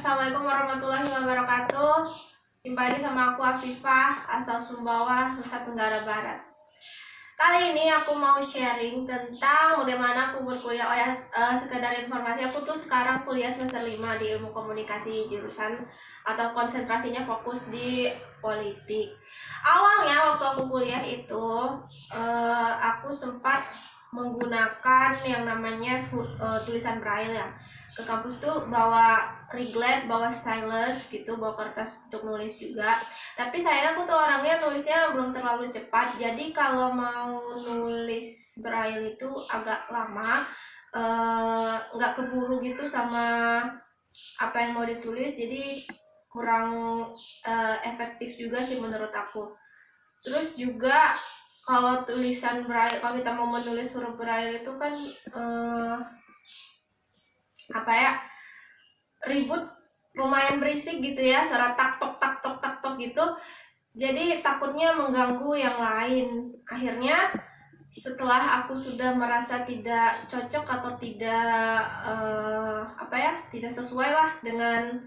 Assalamualaikum warahmatullahi wabarakatuh. Jumpa lagi sama aku Afifah, asal Sumbawa, Nusa Tenggara Barat. Kali ini aku mau sharing tentang bagaimana aku berkuliah. Oh ya, sekedar informasi, aku tuh sekarang kuliah semester 5 di ilmu komunikasi, jurusan atau konsentrasinya fokus di politik. Awalnya waktu aku kuliah itu, aku sempat menggunakan yang namanya tulisan braille ya. Ke kampus tuh bawa reglet, bawa stylus gitu, bawa kertas untuk nulis juga. Tapi sayangnya aku tuh orangnya nulisnya belum terlalu cepat, jadi kalau mau nulis braille itu agak lama, nggak keburu gitu sama apa yang mau ditulis, jadi kurang efektif juga sih menurut aku. Terus juga kalau tulisan braille, kalau kita mau menulis huruf braille itu kan ribut, lumayan berisik gitu ya, suara tak tok gitu, jadi takutnya mengganggu yang lain. Akhirnya setelah aku sudah merasa tidak cocok atau tidak tidak sesuai lah dengan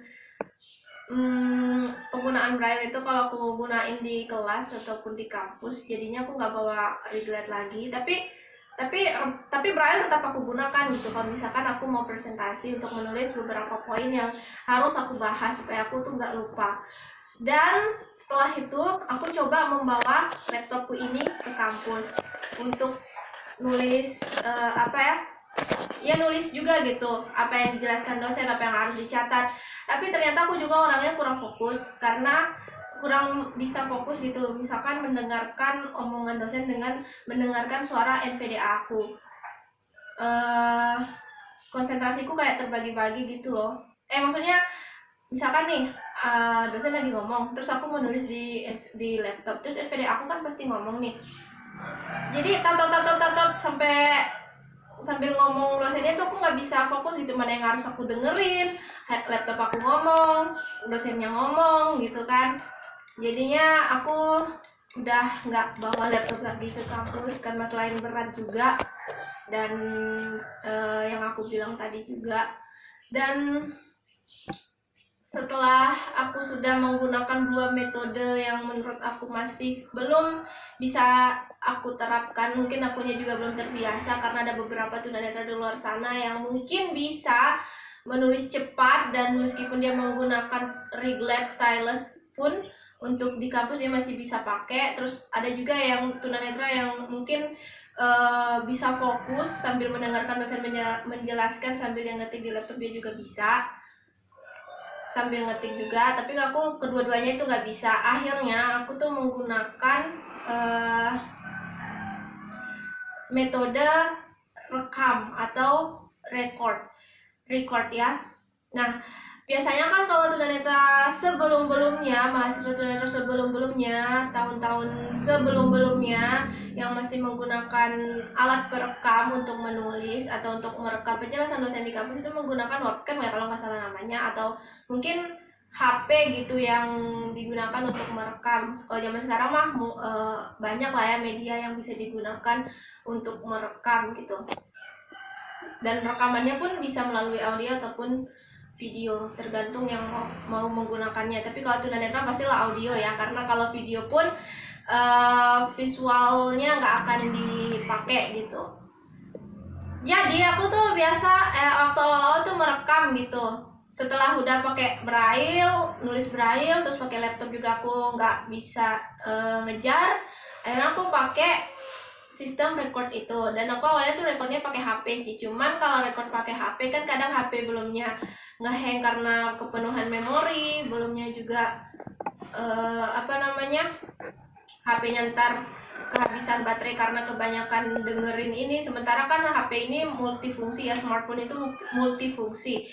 penggunaan braille itu kalau aku gunain di kelas ataupun di kampus, jadinya aku nggak bawa reglet lagi. Tapi braille tetap aku gunakan gitu kalau misalkan aku mau presentasi untuk menulis beberapa poin yang harus aku bahas supaya aku tuh nggak lupa. Dan setelah itu aku coba membawa laptopku ini ke kampus untuk nulis nulis juga gitu, apa yang dijelaskan dosen, apa yang harus dicatat. Tapi ternyata aku juga orangnya kurang fokus karena kurang bisa fokus gitu, misalkan mendengarkan omongan dosen dengan mendengarkan suara NVDA aku. Konsentrasiku kayak terbagi-bagi gitu loh. Maksudnya misalkan nih dosen lagi ngomong, terus aku menulis di laptop, terus NVDA aku kan pasti ngomong nih. Jadi tatot sambil ngomong dosennya tuh aku nggak bisa fokus gitu, mana yang harus aku dengerin, laptop aku ngomong, dosennya ngomong gitu kan. Jadinya aku udah nggak bawa laptop lagi ke kampus karena selain berat juga dan yang aku bilang tadi juga. Dan setelah aku sudah menggunakan dua metode yang menurut aku masih belum bisa aku terapkan, mungkin akunya juga belum terbiasa karena ada beberapa tunanetra di luar sana yang mungkin bisa menulis cepat dan meskipun dia menggunakan reglet, stylus pun untuk di kampus dia masih bisa pakai. Terus ada juga yang tunanetra yang mungkin bisa fokus sambil mendengarkan dosen menjelaskan sambil yang ngetik di laptop, dia juga bisa sambil ngetik juga, tapi aku kedua-duanya itu nggak bisa. Akhirnya aku tuh menggunakan metode rekam atau record ya. Nah, biasanya kan kalau tunanetra sebelum-belumnya, mahasiswa tunanetra sebelum-belumnya, tahun-tahun sebelum-belumnya yang masih menggunakan alat perekam untuk menulis atau untuk merekam penjelasan dosen di kampus itu menggunakan webcam ya kalau nggak salah namanya, atau mungkin HP gitu yang digunakan untuk merekam. Kalau zaman sekarang mah banyak lah ya media yang bisa digunakan untuk merekam gitu. Dan rekamannya pun bisa melalui audio ataupun video, tergantung yang mau menggunakannya. Tapi kalau tunanetra pastilah audio ya, karena kalau video pun visualnya nggak akan dipakai gitu. Jadi aku tuh biasa waktu awal-awal tuh merekam gitu. Setelah udah pakai braille, nulis braille, terus pakai laptop juga aku nggak bisa ngejar. Akhirnya aku pakai sistem record itu, dan aku awalnya tuh recordnya pakai HP sih. Cuman kalau record pakai HP kan kadang HP belumnya ngehang karena kepenuhan memori, belumnya juga HP-nya ntar kehabisan baterai karena kebanyakan dengerin ini. Sementara kan HP ini multifungsi ya, smartphone itu multifungsi,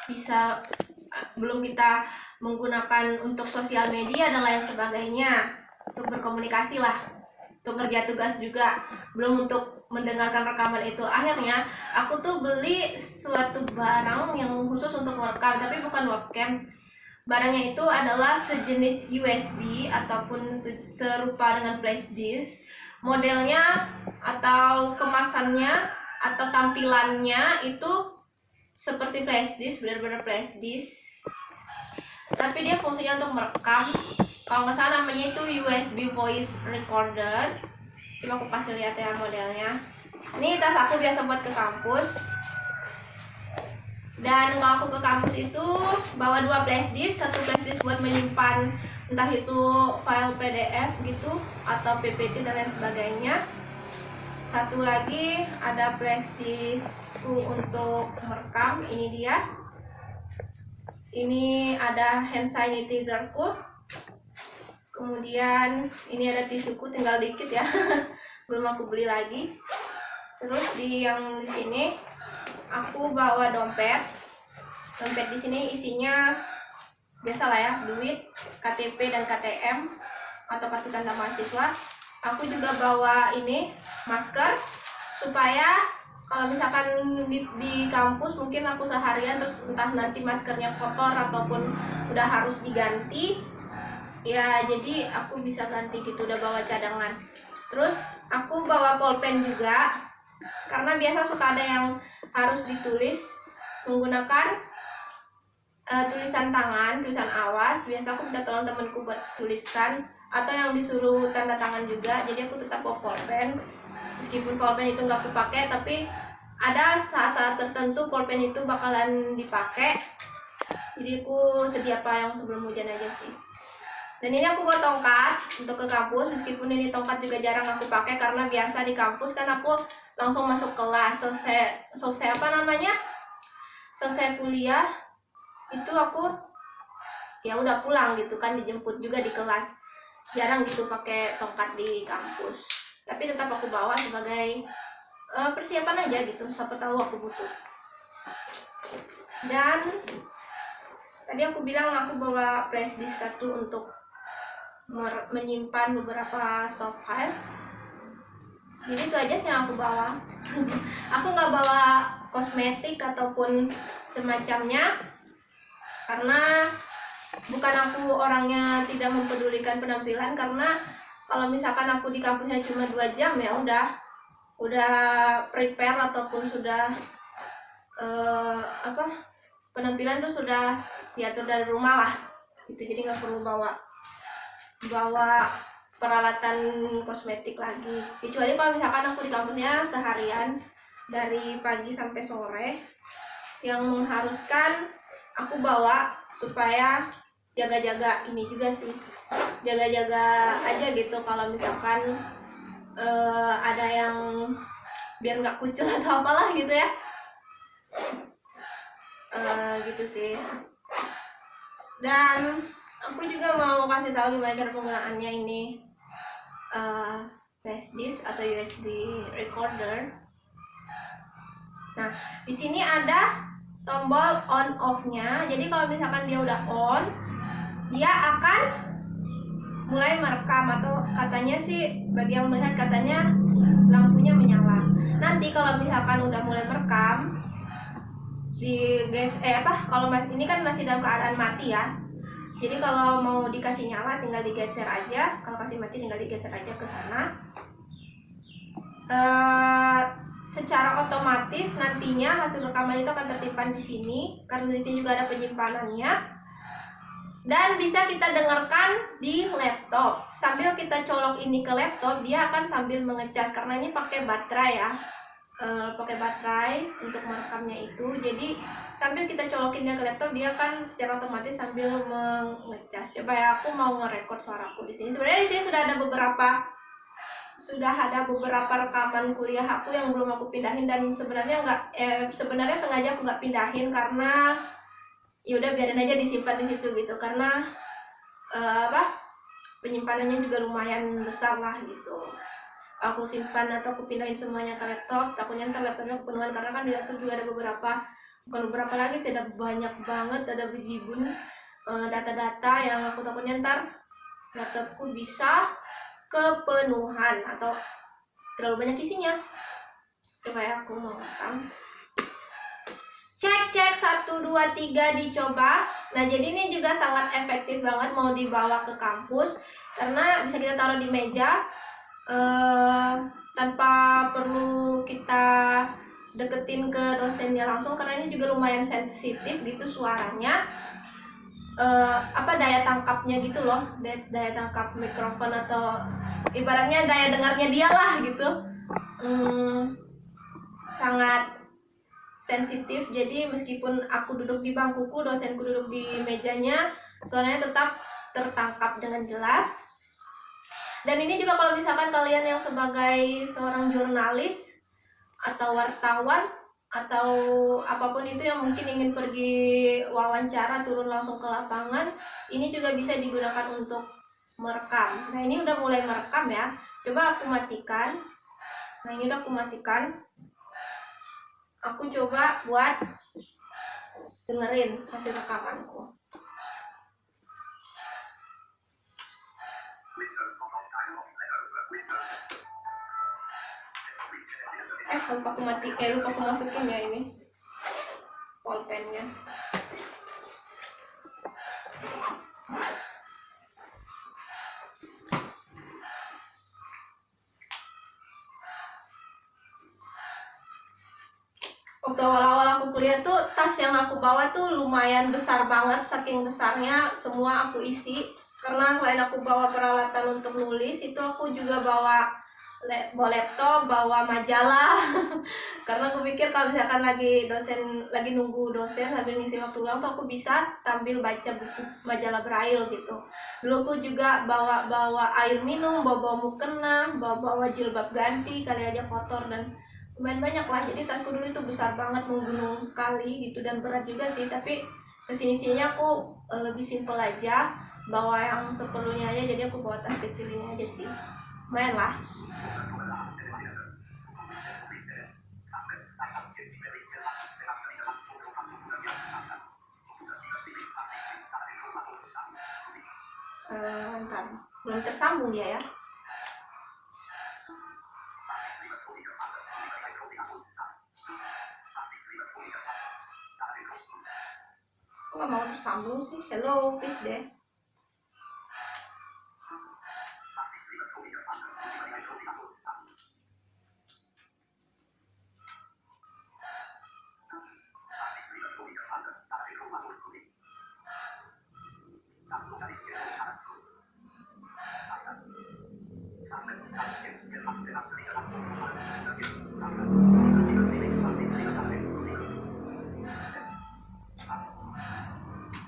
bisa belum kita menggunakan untuk sosial media dan lain sebagainya, untuk berkomunikasi lah, untuk kerja tugas juga, belum untuk mendengarkan rekaman itu. Akhirnya aku tuh beli suatu barang yang khusus untuk merekam, tapi bukan webcam. Barangnya itu adalah sejenis USB ataupun serupa dengan flash disk. Modelnya atau kemasannya atau tampilannya itu seperti flash disk, benar-benar flash disk, tapi dia fungsinya untuk merekam. Kalau nggak salah namanya itu USB voice recorder. Coba aku kasih lihat ya modelnya. Ini tas aku biasa buat ke kampus. Dan kalau aku ke kampus itu bawa 2 flash disk, 1 flash disk buat menyimpan entah itu file PDF gitu atau PPT dan lain sebagainya. Satu lagi ada flash diskku untuk merekam, ini dia. Ini ada hand sanitizerku. Kemudian ini ada tisuku, tinggal dikit ya. Belum aku beli lagi. Terus di sini aku bawa dompet. Dompet di sini isinya biasalah ya, duit, KTP dan KTM atau kartu tanda mahasiswa. Aku juga bawa ini masker supaya kalau misalkan di kampus mungkin aku seharian terus entah nanti maskernya kotor ataupun udah harus diganti, ya jadi aku bisa ganti gitu, udah bawa cadangan. Terus aku bawa pulpen juga karena biasa suka ada yang harus ditulis menggunakan tulisan tangan, tulisan awas. Biasa aku minta tolong temanku buat tuliskan atau yang disuruh tanda tangan juga. Jadi aku tetap bawa pulpen, meskipun pulpen itu nggak aku pakai, tapi ada saat-saat tertentu pulpen itu bakalan dipakai. Jadi aku sedia payung sebelum hujan aja sih. Dan ini aku bawa tongkat untuk ke kampus, meskipun ini tongkat juga jarang aku pakai karena biasa di kampus kan aku langsung masuk kelas. Selesai apa namanya? Selesai kuliah itu aku ya udah pulang gitu kan, dijemput juga di kelas. Jarang gitu pakai tongkat di kampus. Tapi tetap aku bawa sebagai persiapan aja gitu, siapa tahu aku butuh. Dan tadi aku bilang aku bawa flash disk 1 untuk menyimpan beberapa soft file. Jadi itu aja sih yang aku bawa. Aku nggak bawa kosmetik ataupun semacamnya karena bukan aku orangnya tidak mempedulikan penampilan. Karena kalau misalkan aku di kampusnya cuma 2 jam ya udah prepare ataupun sudah penampilan tuh sudah diatur dari rumah lah gitu. Jadi nggak perlu bawa peralatan kosmetik lagi, kecuali kalau misalkan aku di kampusnya seharian dari pagi sampai sore yang mengharuskan aku bawa supaya jaga-jaga ini juga sih, jaga-jaga aja gitu kalau misalkan ada yang biar nggak kucel atau apalah gitu ya, gitu sih. Dan aku juga mau kasih tahu gimana cara penggunaannya ini flash disk atau USB recorder. Nah, di sini ada tombol on off-nya. Jadi kalau misalkan dia udah on, dia akan mulai merekam, atau katanya sih bagi yang melihat katanya lampunya menyala. Nanti kalau misalkan udah mulai merekam kalau ini kan masih dalam keadaan mati ya. Jadi kalau mau dikasih nyala tinggal digeser aja, kalau kasih mati tinggal digeser aja ke sana. Secara otomatis nantinya hasil rekaman itu akan tersimpan di sini, karena di sini juga ada penyimpanannya. Dan bisa kita dengarkan di laptop. Sambil kita colok ini ke laptop, dia akan sambil mengecas karena ini pakai baterai ya. Pakai baterai untuk merekamnya itu. Jadi sambil kita colokinnya ke laptop, dia kan secara otomatis sambil mengecas. Coba ya, aku mau ngerekord suaraku di sini. Sebenarnya di sini sudah ada beberapa rekaman kuliah aku yang belum aku pindahin, dan sebenarnya sengaja aku nggak pindahin karena ya udah biarin aja disimpan di situ gitu, karena penyimpanannya juga lumayan besar lah gitu. Aku simpan atau aku pindahin semuanya ke laptop, takutnya ntar laptopnya kepenuhan, karena kan di laptop juga ada bukan beberapa lagi sih, ada banyak banget, ada berjibun data-data yang aku takutnya ntar laptopku bisa kepenuhan atau terlalu banyak isinya. Coba ya, aku mau rekam. Cek 1 2 3 dicoba. Nah, jadi ini juga sangat efektif banget mau dibawa ke kampus karena bisa kita taruh di meja tanpa perlu kita deketin ke dosennya langsung, karena ini juga lumayan sensitif gitu suaranya. Daya tangkapnya gitu loh, daya tangkap mikrofon atau ibaratnya daya dengarnya dia lah gitu, sangat sensitif. Jadi meskipun aku duduk di bangkuku, dosenku duduk di mejanya, suaranya tetap tertangkap dengan jelas. Dan ini juga kalau misalkan kalian yang sebagai seorang jurnalis atau wartawan atau apapun itu yang mungkin ingin pergi wawancara, turun langsung ke lapangan, ini juga bisa digunakan untuk merekam. Nah, ini udah mulai merekam ya. Coba aku matikan. Nah, ini udah aku matikan. Aku coba buat dengerin hasil rekamanku. Lupa aku masukin ya ini pulpennya. Waktu awal-awal aku kuliah tuh, tas yang aku bawa tuh lumayan besar banget, saking besarnya semua aku isi. Karena selain aku bawa peralatan untuk nulis, itu aku juga bawa laptop, bawa majalah. Karena aku pikir kalau misalkan lagi nunggu dosen sambil ngisi waktu luang tuh aku bisa sambil baca buku majalah braille gitu. Dulu aku juga bawa air minum, bawa mukena, bawa jilbab ganti, kali aja kotor, dan lumayan banyak lah. Jadi tasku dulu itu besar banget, menggunung sekali gitu, dan berat juga sih. Tapi kesini-sininya aku lebih simpel aja, bawa yang seperlunya aja. Jadi aku bawa tas kecil ini aja sih, lumayan lah. Ntar belum tersambung dia ya. Nggak mau tersambung sih. Hello, please deh.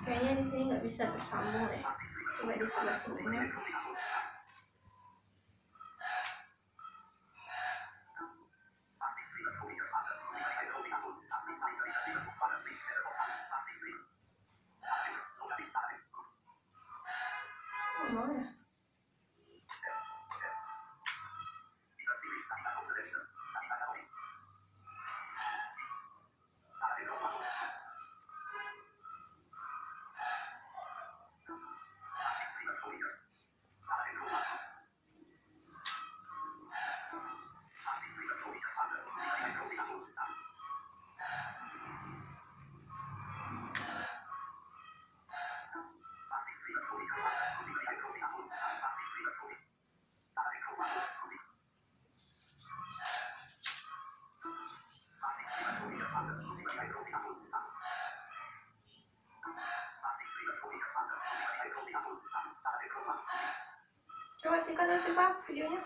Kayaknya di sini nggak bisa tersambung deh. Coba di sebelah sini. Mau ya? Coba tekan si Pak videonya.